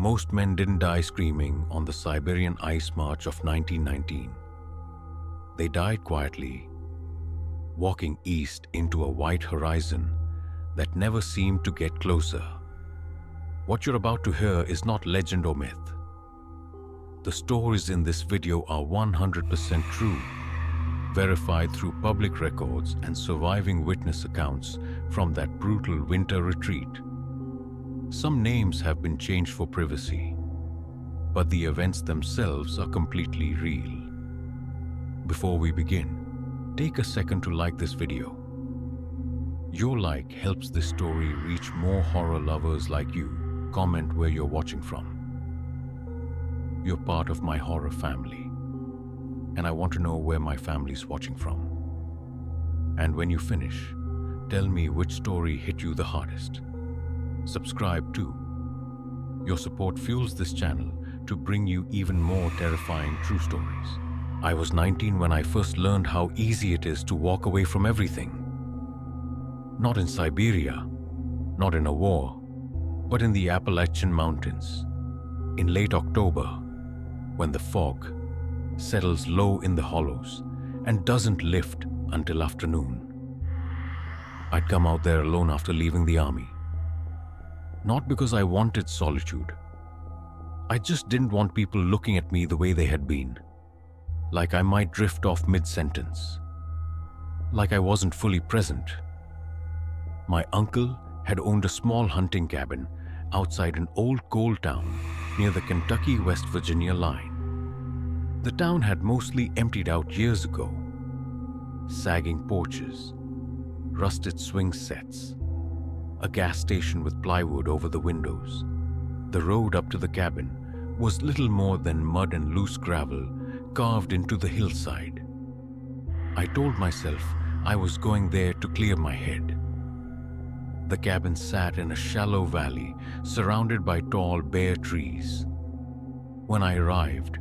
Most men didn't die screaming on the Siberian Ice March of 1919. They died quietly, walking east into a white horizon that never seemed to get closer. What you're about to hear is not legend or myth. The stories in this video are 100% true, verified through public records and surviving witness accounts from that brutal winter retreat. Some names have been changed for privacy, but the events themselves are completely real. Before we begin, take a second to like this video. Your like helps this story reach more horror lovers like you. Comment where you're watching from. You're part of my horror family, and I want to know where my family's watching from. And when you finish, tell me which story hit you the hardest. Subscribe too. Your support fuels this channel to bring you even more terrifying true stories. I was 19 when I first learned how easy it is to walk away from everything. Not in Siberia, not in a war, but in the Appalachian Mountains. In late October, when the fog settles low in the hollows and doesn't lift until afternoon. I'd come out there alone after leaving the army. Not because I wanted solitude. I just didn't want people looking at me the way they had been. Like I might drift off mid-sentence. Like I wasn't fully present. My uncle had owned a small hunting cabin outside an old coal town near the Kentucky-West Virginia line. The town had mostly emptied out years ago. Sagging porches, rusted swing sets, a gas station with plywood over the windows. The road up to the cabin was little more than mud and loose gravel carved into the hillside. I told myself I was going there to clear my head. The cabin sat in a shallow valley surrounded by tall, bare trees. When I arrived,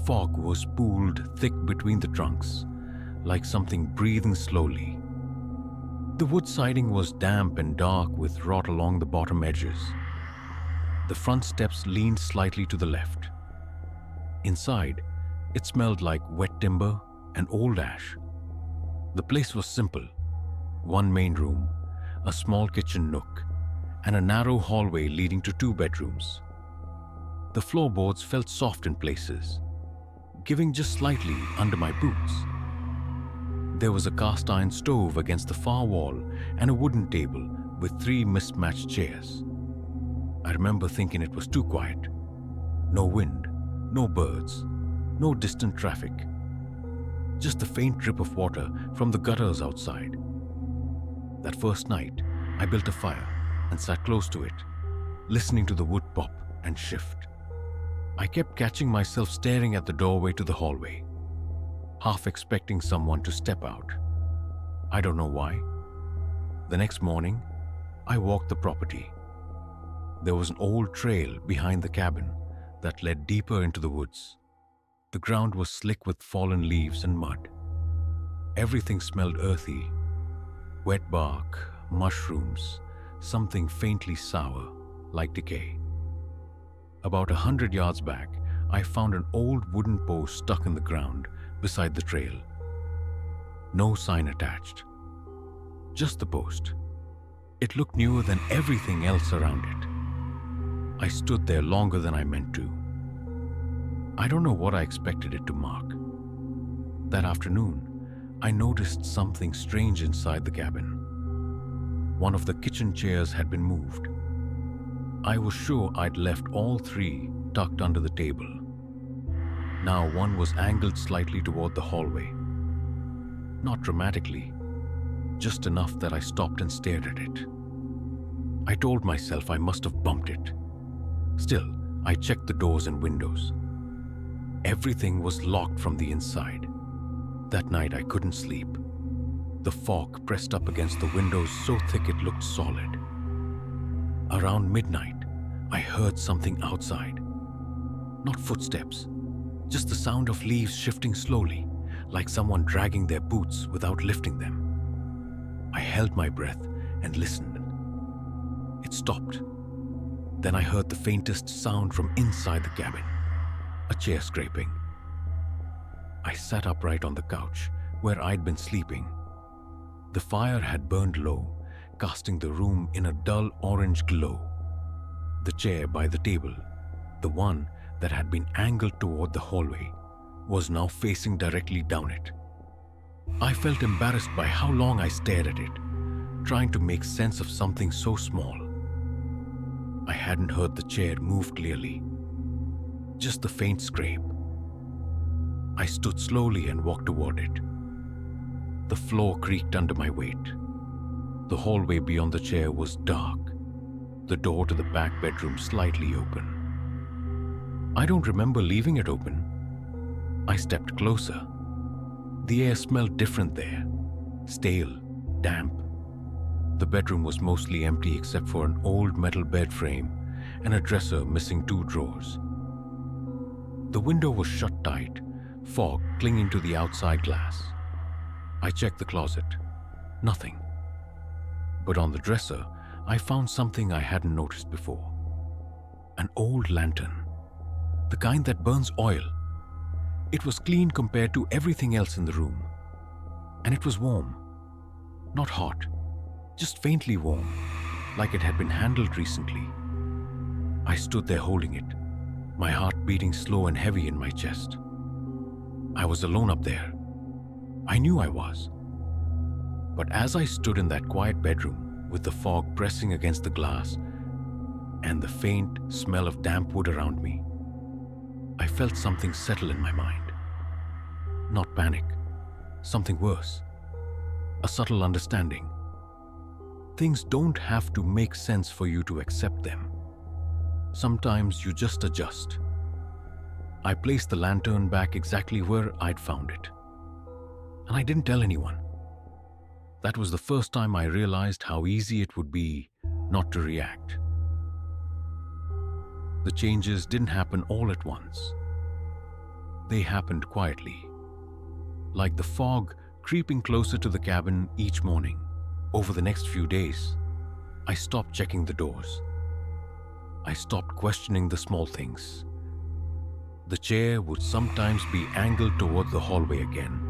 fog was pooled thick between the trunks, like something breathing slowly. The wood siding was damp and dark with rot along the bottom edges. The front steps leaned slightly to the left. Inside, it smelled like wet timber and old ash. The place was simple. One main room, a small kitchen nook, and a narrow hallway leading to 2 bedrooms. The floorboards felt soft in places, giving just slightly under my boots. There was a cast iron stove against the far wall and a wooden table with 3 mismatched chairs. I remember thinking it was too quiet. No wind, no birds, no distant traffic. Just the faint drip of water from the gutters outside. That first night, I built a fire and sat close to it, listening to the wood pop and shift. I kept catching myself staring at the doorway to the hallway, half expecting someone to step out. I don't know why. The next morning, I walked the property. There was an old trail behind the cabin that led deeper into the woods. The ground was slick with fallen leaves and mud. Everything smelled earthy. Wet bark, mushrooms, something faintly sour, like decay. About 100 yards back, I found an old wooden post stuck in the ground beside the trail. No sign attached. Just the post. It looked newer than everything else around it. I stood there longer than I meant to. I don't know what I expected it to mark. That afternoon, I noticed something strange inside the cabin. One of the kitchen chairs had been moved. I was sure I'd left all 3 tucked under the table. Now one was angled slightly toward the hallway. Not dramatically, just enough that I stopped and stared at it. I told myself I must have bumped it. Still, I checked the doors and windows. Everything was locked from the inside. That night I couldn't sleep. The fog pressed up against the windows so thick it looked solid. Around midnight, I heard something outside. Not footsteps, just the sound of leaves shifting slowly, like someone dragging their boots without lifting them. I held my breath and listened. It stopped. Then I heard the faintest sound from inside the cabin, a chair scraping. I sat upright on the couch where I'd been sleeping. The fire had burned low, casting the room in a dull orange glow. The chair by the table, the one that had been angled toward the hallway, was now facing directly down it. I felt embarrassed by how long I stared at it, trying to make sense of something so small. I hadn't heard the chair move clearly, just the faint scrape. I stood slowly and walked toward it. The floor creaked under my weight. The hallway beyond the chair was dark, the door to the back bedroom slightly open. I don't remember leaving it open. I stepped closer. The air smelled different there, stale, damp. The bedroom was mostly empty except for an old metal bed frame and a dresser missing 2 drawers. The window was shut tight, fog clinging to the outside glass. I checked the closet. Nothing. But on the dresser, I found something I hadn't noticed before. An old lantern, the kind that burns oil. It was clean compared to everything else in the room. And it was warm. Not hot, just faintly warm, like it had been handled recently. I stood there holding it, my heart beating slow and heavy in my chest. I was alone up there. I knew I was. But as I stood in that quiet bedroom with the fog pressing against the glass and the faint smell of damp wood around me, I felt something settle in my mind. Not panic, something worse. A subtle understanding. Things don't have to make sense for you to accept them. Sometimes you just adjust. I placed the lantern back exactly where I'd found it. And I didn't tell anyone. That was the first time I realized how easy it would be not to react. The changes didn't happen all at once. They happened quietly, like the fog creeping closer to the cabin each morning. Over the next few days, I stopped checking the doors. I stopped questioning the small things. The chair would sometimes be angled toward the hallway again.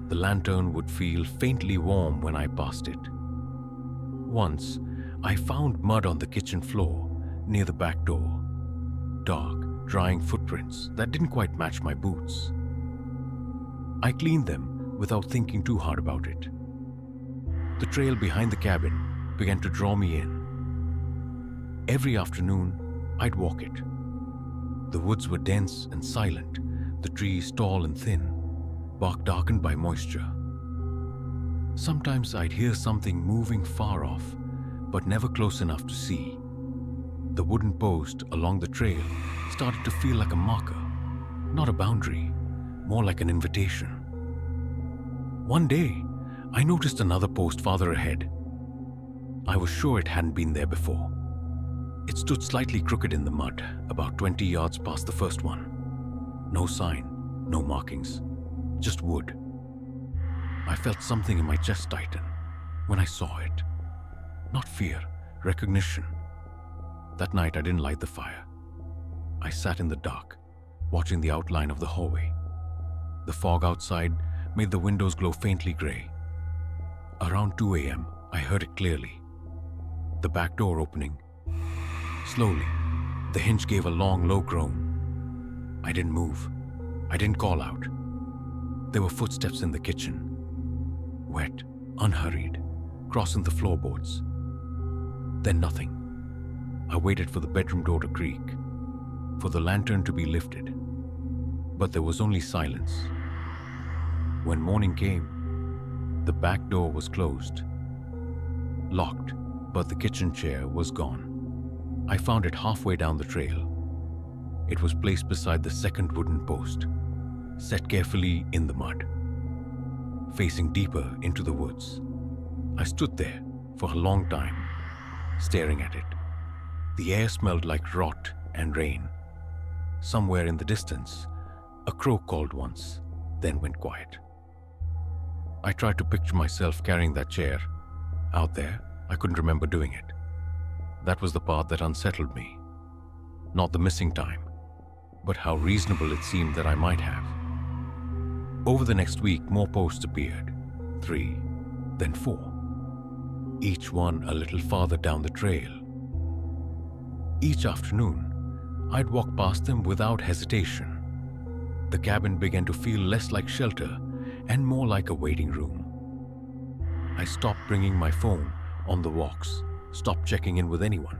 The lantern would feel faintly warm when I passed it. Once, I found mud on the kitchen floor near the back door. Dark, drying footprints that didn't quite match my boots. I cleaned them without thinking too hard about it. The trail behind the cabin began to draw me in. Every afternoon, I'd walk it. The woods were dense and silent, the trees tall and thin, bark darkened by moisture. Sometimes I'd hear something moving far off, but never close enough to see. The wooden post along the trail started to feel like a marker, not a boundary, more like an invitation. One day, I noticed another post farther ahead. I was sure it hadn't been there before. It stood slightly crooked in the mud, about 20 yards past the first one. No sign, no markings, just wood. I felt something in my chest tighten when I saw it. Not fear, recognition. That night I didn't light the fire. I sat in the dark, watching the outline of the hallway. The fog outside made the windows glow faintly gray. Around 2 a.m., I heard it clearly. The back door opening. Slowly, the hinge gave a long, low groan. I didn't move. I didn't call out. There were footsteps in the kitchen. Wet, unhurried, crossing the floorboards. Then nothing. I waited for the bedroom door to creak, for the lantern to be lifted. But there was only silence. When morning came, the back door was closed. Locked, but the kitchen chair was gone. I found it halfway down the trail. It was placed beside the second wooden post, set carefully in the mud, facing deeper into the woods. I stood there for a long time, staring at it. The air smelled like rot and rain. Somewhere in the distance, a crow called once, then went quiet. I tried to picture myself carrying that chair. Out there, I couldn't remember doing it. That was the part that unsettled me. Not the missing time, but how reasonable it seemed that I might have. Over the next week, more posts appeared. 3, then 4. Each one a little farther down the trail. Each afternoon, I'd walk past them without hesitation. The cabin began to feel less like shelter and more like a waiting room. I stopped bringing my phone on the walks, stopped checking in with anyone.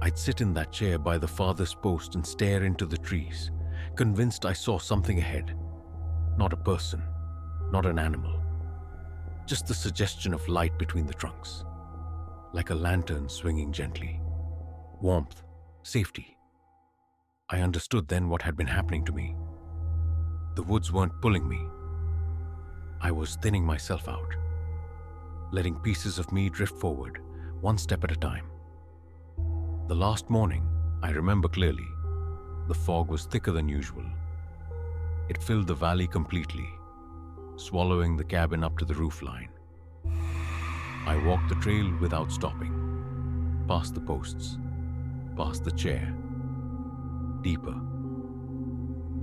I'd sit in that chair by the farthest post and stare into the trees, convinced I saw something ahead. Not a person, not an animal, just the suggestion of light between the trunks, like a lantern swinging gently. Warmth, safety. I understood then what had been happening to me. The woods weren't pulling me. I was thinning myself out, letting pieces of me drift forward, one step at a time. The last morning, I remember clearly, the fog was thicker than usual. It filled the valley completely, swallowing the cabin up to the roofline. I walked the trail without stopping, past the posts, past the chair, deeper.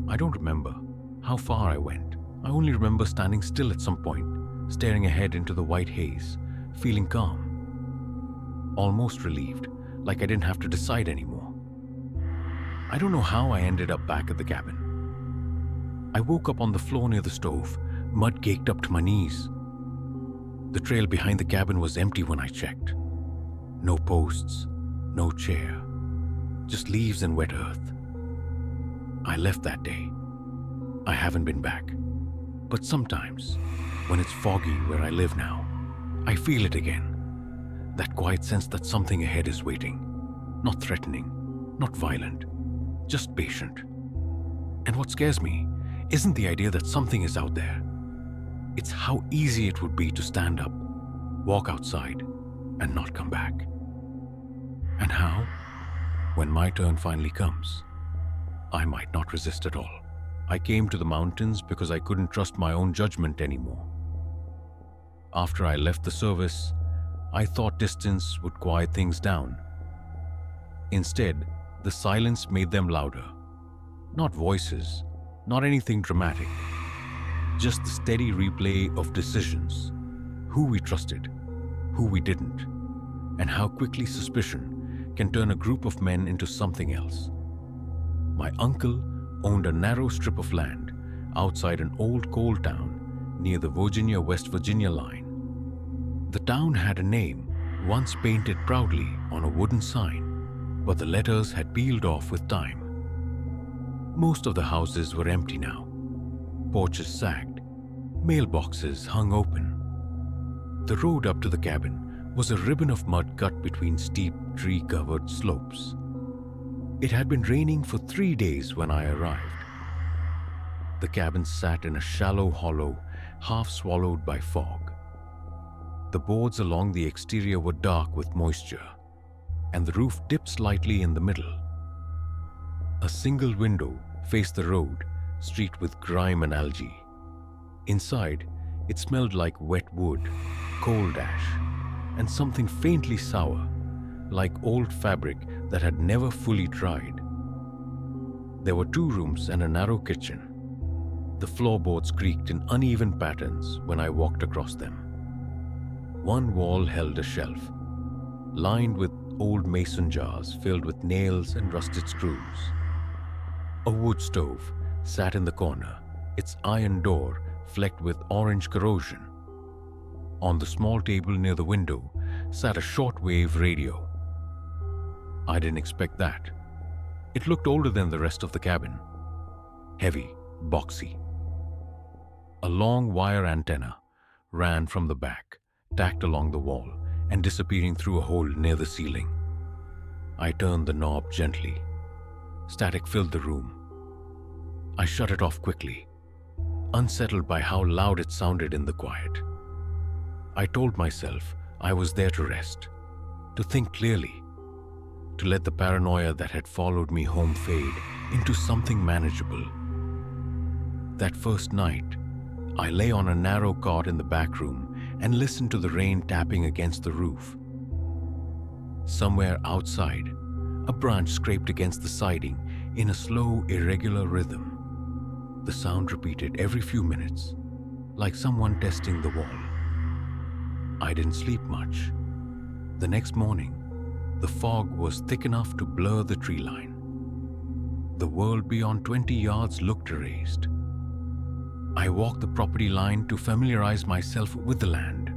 I don't remember how far I went. I only remember standing still at some point, staring ahead into the white haze, feeling calm, almost relieved, like I didn't have to decide anymore. I don't know how I ended up back at the cabin. I woke up on the floor near the stove, mud caked up to my knees. The trail behind the cabin was empty when I checked. No posts, no chair, just leaves and wet earth. I left that day. I haven't been back. But sometimes, when it's foggy where I live now, I feel it again. That quiet sense that something ahead is waiting. Not threatening, not violent, just patient. And what scares me isn't the idea that something is out there. It's how easy it would be to stand up, walk outside, and not come back. And how, when my turn finally comes, I might not resist at all. I came to the mountains because I couldn't trust my own judgment anymore. After I left the service, I thought distance would quiet things down. Instead, the silence made them louder. Not voices, not anything dramatic. Just the steady replay of decisions. Who we trusted, who we didn't, and how quickly suspicion can turn a group of men into something else. My uncle owned a narrow strip of land outside an old coal town near the Virginia-West Virginia line. The town had a name once painted proudly on a wooden sign, but the letters had peeled off with time. Most of the houses were empty now. Porches sagged, mailboxes hung open. The road up to the cabin was a ribbon of mud cut between steep, tree-covered slopes. It had been raining for 3 days when I arrived. The cabin sat in a shallow hollow, half swallowed by fog. The boards along the exterior were dark with moisture, and the roof dipped slightly in the middle. A single window faced the road, streaked with grime and algae. Inside, it smelled like wet wood, coal ash, and something faintly sour, like old fabric that had never fully dried. There were 2 rooms and a narrow kitchen. The floorboards creaked in uneven patterns when I walked across them. One wall held a shelf, lined with old mason jars filled with nails and rusted screws. A wood stove sat in the corner, its iron door flecked with orange corrosion. On the small table near the window sat a shortwave radio. I didn't expect that. It looked older than the rest of the cabin. Heavy, boxy. A long wire antenna ran from the back, tacked along the wall, and disappearing through a hole near the ceiling. I turned the knob gently. Static filled the room. I shut it off quickly, unsettled by how loud it sounded in the quiet. I told myself I was there to rest, to think clearly, to let the paranoia that had followed me home fade into something manageable. That first night, I lay on a narrow cot in the back room and listened to the rain tapping against the roof. Somewhere outside, a branch scraped against the siding in a slow, irregular rhythm. The sound repeated every few minutes, like someone testing the wall. I didn't sleep much. The next morning, the fog was thick enough to blur the tree line. The world beyond 20 yards looked erased. I walked the property line to familiarize myself with the land.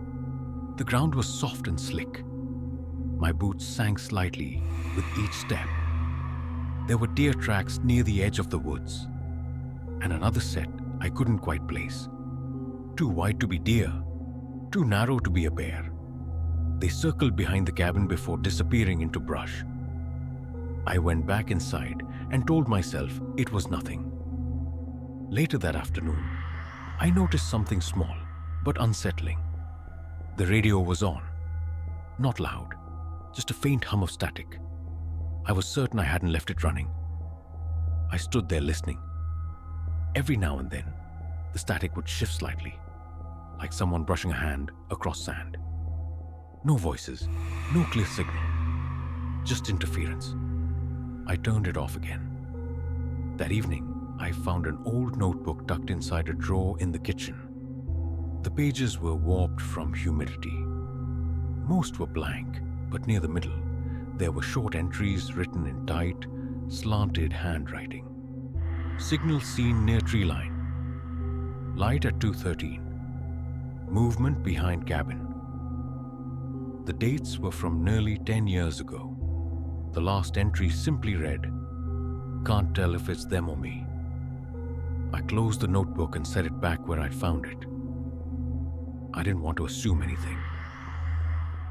The ground was soft and slick. My boots sank slightly with each step. There were deer tracks near the edge of the woods, and another set I couldn't quite place. Too wide to be deer, too narrow to be a bear. They circled behind the cabin before disappearing into brush. I went back inside and told myself it was nothing. Later that afternoon, I noticed something small but unsettling. The radio was on. Not loud, just a faint hum of static. I was certain I hadn't left it running. I stood there listening. Every now and then, the static would shift slightly, like someone brushing a hand across sand. No voices, no clear signal, just interference. I turned it off again. That evening, I found an old notebook tucked inside a drawer in the kitchen. The pages were warped from humidity. Most were blank, but near the middle, there were short entries written in tight, slanted handwriting. Signal seen near tree line. Light at 2:13. Movement behind cabin. The dates were from nearly 10 years ago. The last entry simply read, "Can't tell if it's them or me." I closed the notebook and set it back where I'd found it. I didn't want to assume anything.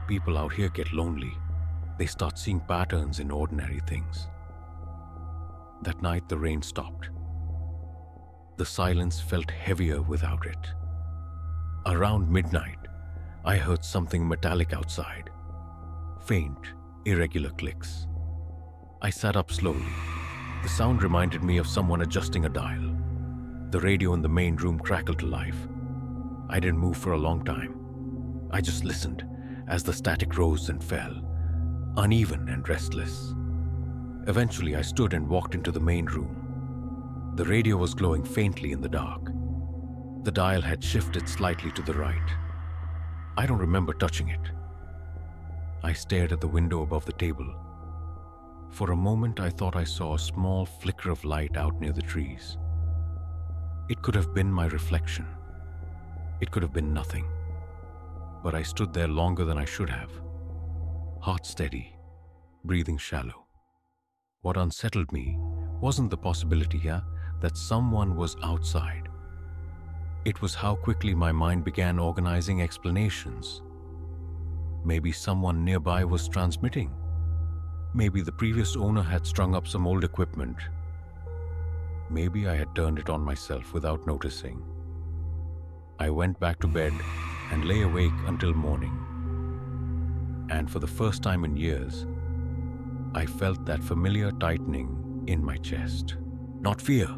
People out here get lonely. They start seeing patterns in ordinary things. That night, the rain stopped. The silence felt heavier without it. Around midnight, I heard something metallic outside. Faint, irregular clicks. I sat up slowly. The sound reminded me of someone adjusting a dial. The radio in the main room crackled to life. I didn't move for a long time. I just listened as the static rose and fell, uneven and restless. Eventually, I stood and walked into the main room. The radio was glowing faintly in the dark. The dial had shifted slightly to the right. I don't remember touching it. I stared at the window above the table. For a moment, I thought I saw a small flicker of light out near the trees. It could have been my reflection. It could have been nothing. But I stood there longer than I should have. Heart steady, breathing shallow. What unsettled me wasn't the possibility, that someone was outside. It was how quickly my mind began organizing explanations. Maybe someone nearby was transmitting. Maybe the previous owner had strung up some old equipment. Maybe I had turned it on myself without noticing. I went back to bed and lay awake until morning. And for the first time in years, I felt that familiar tightening in my chest. Not fear,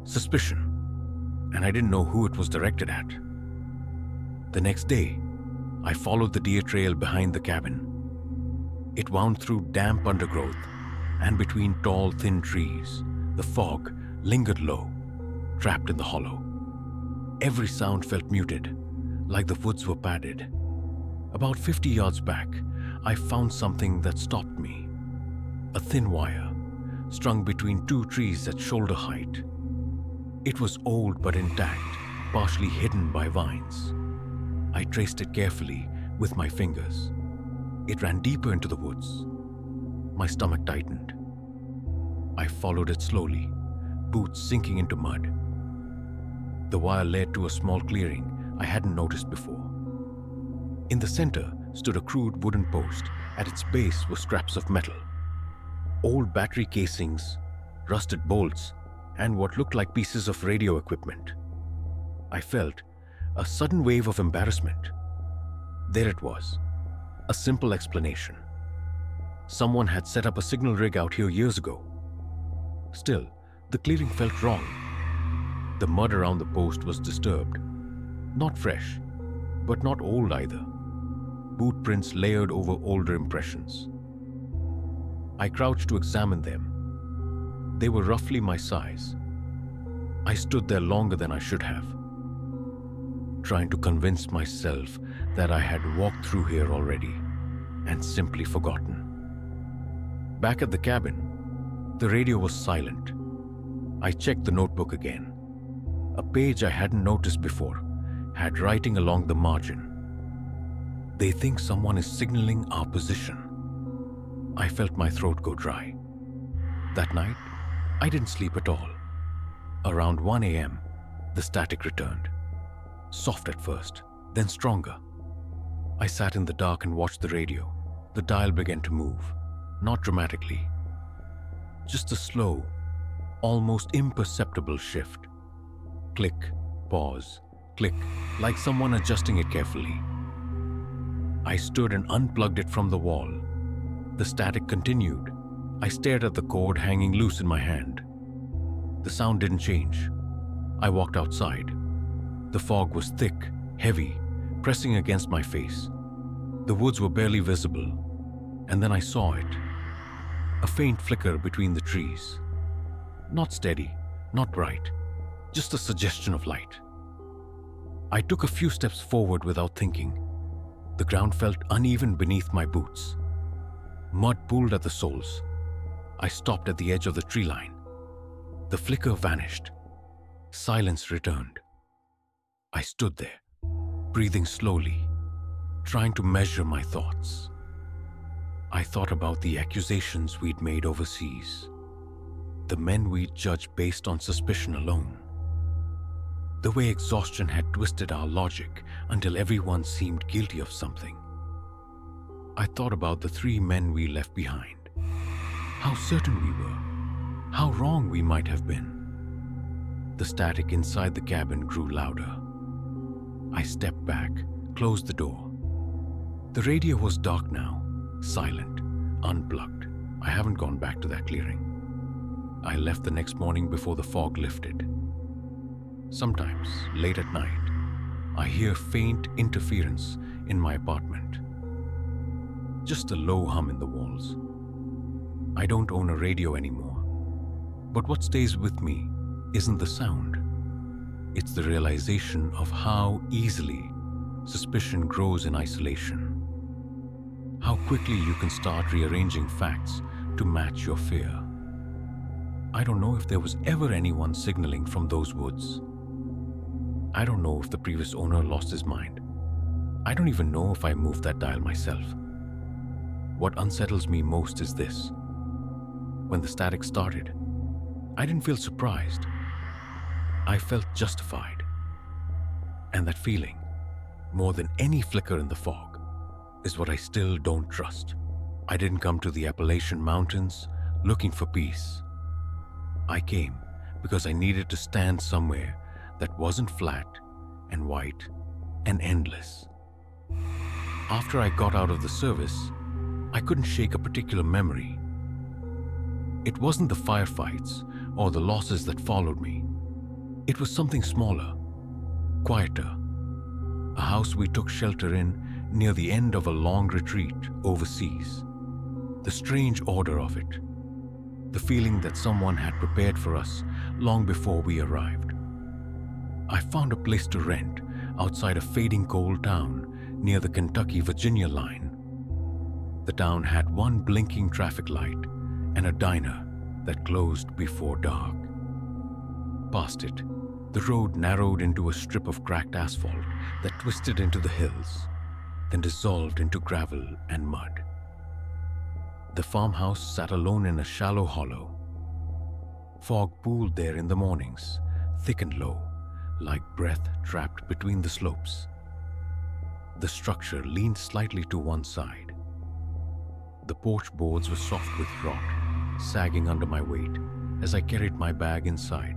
suspicion. And I didn't know who it was directed at. The next day, I followed the deer trail behind the cabin. It wound through damp undergrowth and between tall, thin trees. The fog lingered low, trapped in the hollow. Every sound felt muted, like the woods were padded. About 50 yards back, I found something that stopped me. A thin wire, strung between two trees at shoulder height. It was old but intact, partially hidden by vines. I traced it carefully with my fingers. It ran deeper into the woods. My stomach tightened. I followed it slowly, boots sinking into mud. The wire led to a small clearing I hadn't noticed before. In the center stood a crude wooden post. At its base were scraps of metal. Old battery casings, rusted bolts, and what looked like pieces of radio equipment. I felt a sudden wave of embarrassment. There it was, a simple explanation. Someone had set up a signal rig out here years ago. Still, the clearing felt wrong. The mud around the post was disturbed. Not fresh, but not old either. boot prints layered over older impressions. I crouched to examine them. They were roughly my size. I stood there longer than I should have, trying to convince myself that I had walked through here already and simply forgotten. Back at the cabin, the radio was silent. I checked the notebook again. A page I hadn't noticed before had writing along the margin. "They think someone is signaling our position." I felt my throat go dry. That night, I didn't sleep at all. Around 1 a.m., the static returned. Soft at first, then stronger. I sat in the dark and watched the radio. The dial began to move, not dramatically. Just a slow, almost imperceptible shift. Click, pause, click, like someone adjusting it carefully. I stood and unplugged it from the wall. The static continued. I stared at the cord hanging loose in my hand. The sound didn't change. I walked outside. The fog was thick, heavy, pressing against my face. The woods were barely visible, and then I saw it. A faint flicker between the trees. Not steady, not bright, just a suggestion of light. I took a few steps forward without thinking. The ground felt uneven beneath my boots. Mud pooled at the soles. I stopped at the edge of the tree line. The flicker vanished. Silence returned. I stood there, breathing slowly, trying to measure my thoughts. I thought about the accusations we'd made overseas, the men we'd judged based on suspicion alone, the way exhaustion had twisted our logic until everyone seemed guilty of something. I thought about the 3 men we left behind, how certain we were, how wrong we might have been. The static inside the cabin grew louder. I stepped back, closed the door. The radio was dark now, silent, unplugged. I haven't gone back to that clearing. I left the next morning before the fog lifted. Sometimes, late at night, I hear faint interference in my apartment. Just a low hum in the walls. I don't own a radio anymore, but what stays with me isn't the sound. It's the realization of how easily suspicion grows in isolation. How quickly you can start rearranging facts to match your fear. I don't know if there was ever anyone signaling from those woods. I don't know if the previous owner lost his mind. I don't even know if I moved that dial myself. What unsettles me most is this. When the static started, I didn't feel surprised. I felt justified. And that feeling, more than any flicker in the fog, is what I still don't trust. I didn't come to the Appalachian Mountains looking for peace. I came because I needed to stand somewhere that wasn't flat and white and endless. After I got out of the service, I couldn't shake a particular memory. It wasn't the firefights or the losses that followed me. It was something smaller, quieter. A house we took shelter in near the end of a long retreat overseas. The strange order of it. The feeling that someone had prepared for us long before we arrived. I found a place to rent outside a fading coal town near the Kentucky-Virginia line. The town had one blinking traffic light and a diner that closed before dark. Past it, the road narrowed into a strip of cracked asphalt that twisted into the hills, then dissolved into gravel and mud. The farmhouse sat alone in a shallow hollow. Fog pooled there in the mornings, thick and low, like breath trapped between the slopes. The structure leaned slightly to one side. The porch boards were soft with rot, sagging under my weight as I carried my bag inside.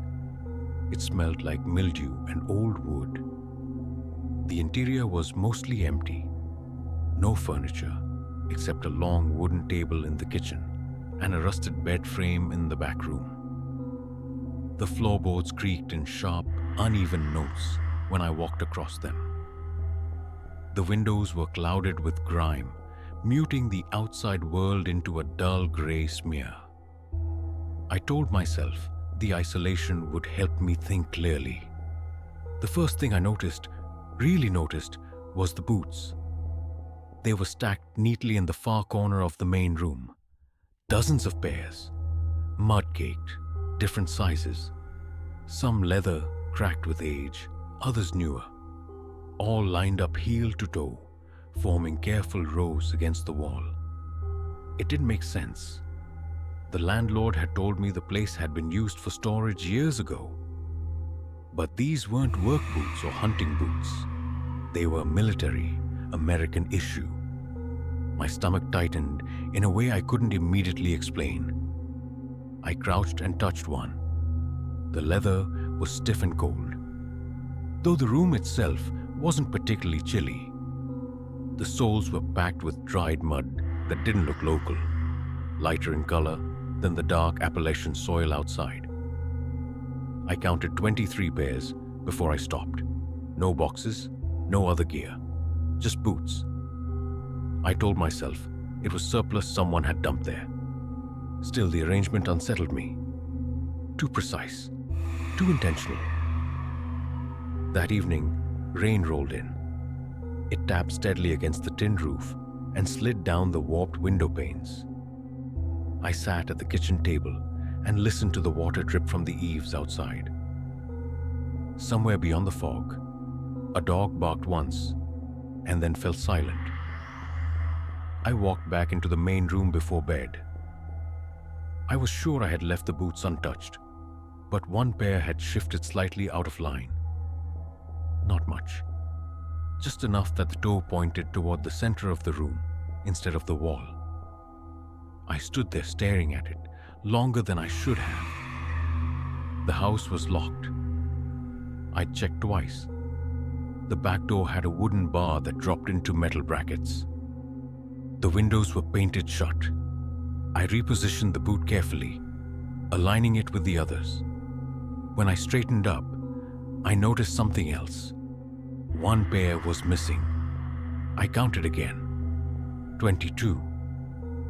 It smelled like mildew and old wood. The interior was mostly empty. No furniture, except a long wooden table in the kitchen and a rusted bed frame in the back room. The floorboards creaked in sharp, uneven notes when I walked across them. The windows were clouded with grime, muting the outside world into a dull gray smear. I told myself the isolation would help me think clearly. The first thing I really noticed, was the boots. They were stacked neatly in the far corner of the main room. Dozens of pairs, mud-caked, different sizes. Some leather, cracked with age, others newer. All lined up heel to toe, forming careful rows against the wall. It didn't make sense. The landlord had told me the place had been used for storage years ago. But these weren't work boots or hunting boots. They were military, American issue. My stomach tightened in a way I couldn't immediately explain. I crouched and touched one. The leather was stiff and cold. Though the room itself wasn't particularly chilly, the soles were packed with dried mud that didn't look local, lighter in color than the dark Appalachian soil outside. I counted 23 pairs before I stopped. No boxes, no other gear, just boots. I told myself it was surplus someone had dumped there. Still, the arrangement unsettled me. Too precise, too intentional. That evening, rain rolled in. It tapped steadily against the tin roof and slid down the warped window panes. I sat at the kitchen table and listened to the water drip from the eaves outside. Somewhere beyond the fog, a dog barked once and then fell silent. I walked back into the main room before bed. I was sure I had left the boots untouched, but one pair had shifted slightly out of line. Not much, just enough that the toe pointed toward the center of the room instead of the wall. I stood there staring at it, longer than I should have. The house was locked. I checked twice. The back door had a wooden bar that dropped into metal brackets. The windows were painted shut. I repositioned the boot carefully, aligning it with the others. When I straightened up, I noticed something else. One pair was missing. I counted again. 22.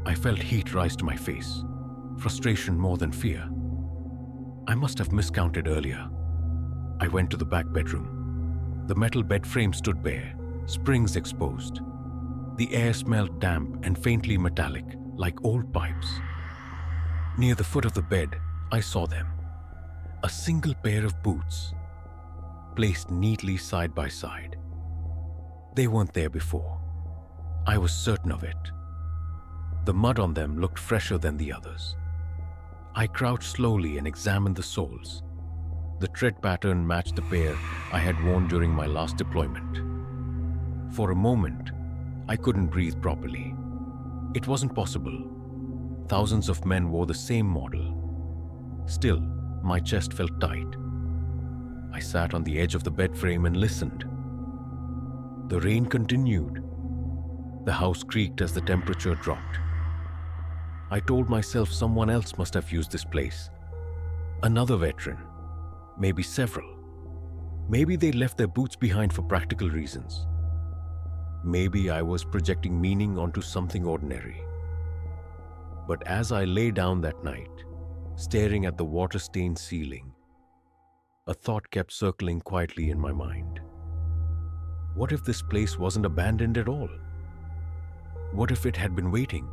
I felt heat rise to my face, frustration more than fear. I must have miscounted earlier. I went to the back bedroom. The metal bed frame stood bare, springs exposed. The air smelled damp and faintly metallic, like old pipes. Near the foot of the bed, I saw them. A single pair of boots, placed neatly side by side. They weren't there before. I was certain of it. The mud on them looked fresher than the others. I crouched slowly and examined the soles. The tread pattern matched the pair I had worn during my last deployment. For a moment, I couldn't breathe properly. It wasn't possible. Thousands of men wore the same model. Still, my chest felt tight. I sat on the edge of the bed frame and listened. The rain continued. The house creaked as the temperature dropped. I told myself someone else must have used this place. Another veteran. Maybe several. Maybe they left their boots behind for practical reasons. Maybe I was projecting meaning onto something ordinary. But as I lay down that night, staring at the water-stained ceiling, a thought kept circling quietly in my mind. What if this place wasn't abandoned at all? What if it had been waiting?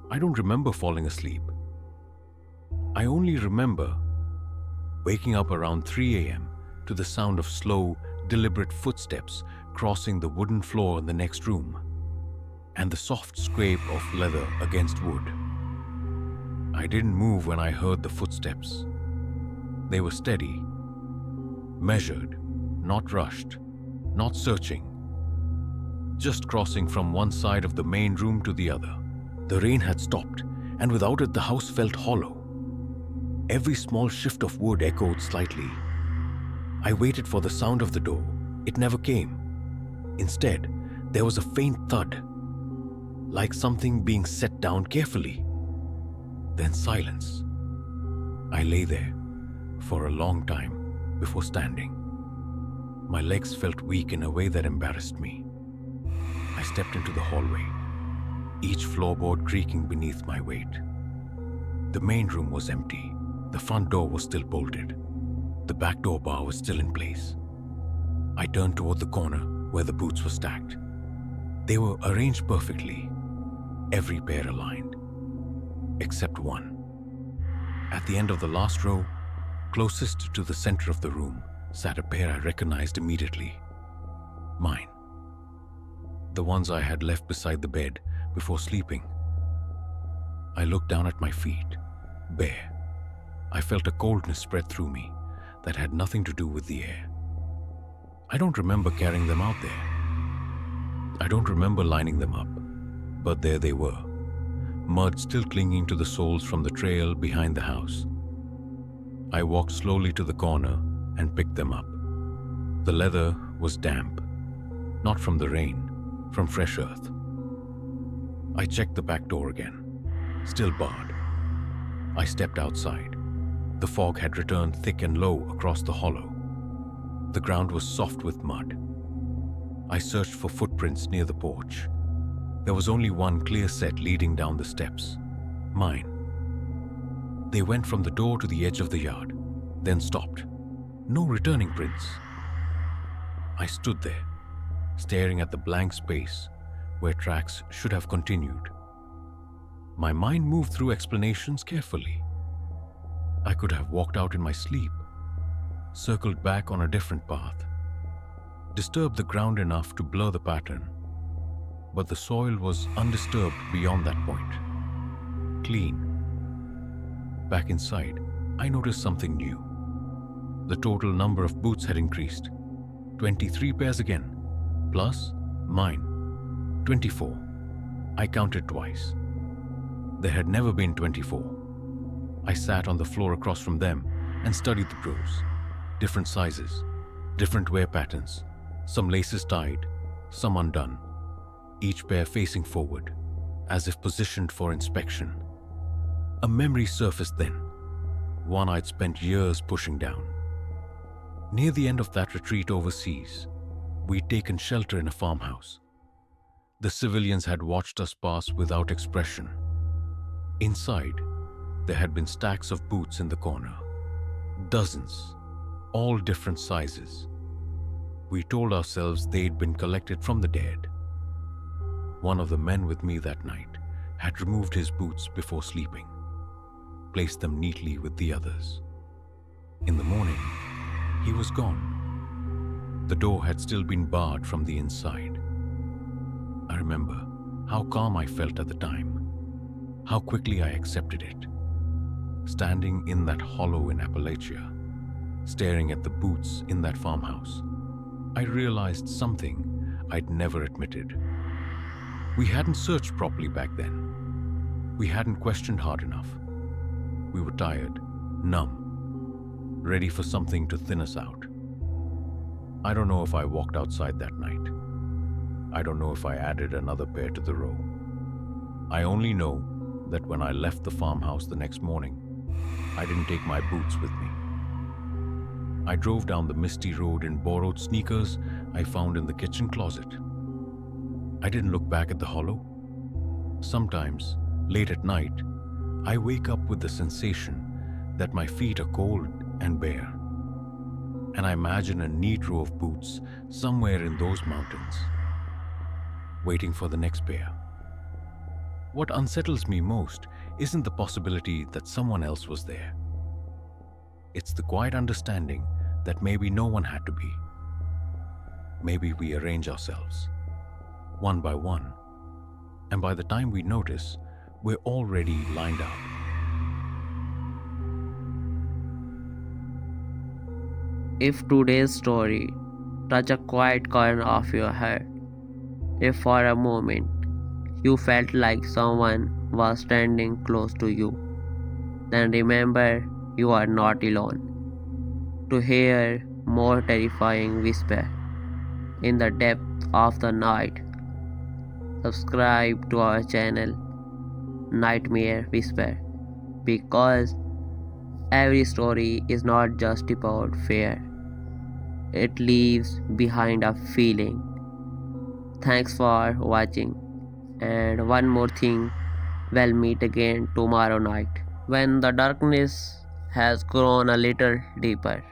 I don't remember falling asleep. I only remember waking up around 3 a.m. to the sound of slow, deliberate footsteps crossing the wooden floor in the next room, and the soft scrape of leather against wood. I didn't move when I heard the footsteps. They were steady, measured, not rushed, not searching, just crossing from one side of the main room to the other. The rain had stopped, and without it the house felt hollow. Every small shift of wood echoed slightly. I waited for the sound of the door. It never came. Instead, there was a faint thud, like something being set down carefully. Then silence. I lay there for a long time before standing. My legs felt weak in a way that embarrassed me. I stepped into the hallway, each floorboard creaking beneath my weight. The main room was empty. The front door was still bolted. The back door bar was still in place. I turned toward the corner where the boots were stacked. They were arranged perfectly, every pair aligned, except one. At the end of the last row, closest to the center of the room, sat a pair I recognized immediately. Mine. The ones I had left beside the bed before sleeping. I looked down at my feet, bare. I felt a coldness spread through me that had nothing to do with the air. I don't remember carrying them out there. I don't remember lining them up, but there they were, mud still clinging to the soles from the trail behind the house. I walked slowly to the corner and picked them up. The leather was damp, not from the rain, from fresh earth. I checked the back door again, still barred. I stepped outside. The fog had returned thick and low across the hollow. The ground was soft with mud. I searched for footprints near the porch. There was only one clear set leading down the steps, mine. They went from the door to the edge of the yard, then stopped. No returning prints. I stood there, staring at the blank space where tracks should have continued. My mind moved through explanations carefully. I could have walked out in my sleep, circled back on a different path, disturbed the ground enough to blur the pattern, but the soil was undisturbed beyond that point. Clean. Back inside, I noticed something new. The total number of boots had increased. 23 pairs again, plus mine. 24. I counted twice. There had never been 24. I sat on the floor across from them and studied the rows. Different sizes, different wear patterns, some laces tied, some undone, each pair facing forward, as if positioned for inspection. A memory surfaced then, one I'd spent years pushing down. Near the end of that retreat overseas, we'd taken shelter in a farmhouse. The civilians had watched us pass without expression. Inside, there had been stacks of boots in the corner. Dozens, all different sizes. We told ourselves they'd been collected from the dead. One of the men with me that night had removed his boots before sleeping, placed them neatly with the others. In the morning, he was gone. The door had still been barred from the inside. I remember how calm I felt at the time, how quickly I accepted it. Standing in that hollow in Appalachia, staring at the boots in that farmhouse, I realized something I'd never admitted. We hadn't searched properly back then. We hadn't questioned hard enough. We were tired, numb, ready for something to thin us out. I don't know if I walked outside that night. I don't know if I added another pair to the row. I only know that when I left the farmhouse the next morning, I didn't take my boots with me. I drove down the misty road in borrowed sneakers I found in the kitchen closet. I didn't look back at the hollow. Sometimes, late at night, I wake up with the sensation that my feet are cold and bare, and I imagine a neat row of boots somewhere in those mountains, waiting for the next pair. What unsettles me most isn't the possibility that someone else was there. It's the quiet understanding that maybe no one had to be. Maybe we arrange ourselves, one by one, and by the time we notice, we're already lined up. If today's story touched a quiet corner of your heart, if for a moment you felt like someone was standing close to you, then remember you are not alone. To hear more terrifying whisper in the depth of the night, subscribe to our channel Night Mare Whisper, because every story is not just about fear, it leaves behind a feeling. Thanks for watching. And one more thing, we'll meet again tomorrow night when the darkness has grown a little deeper.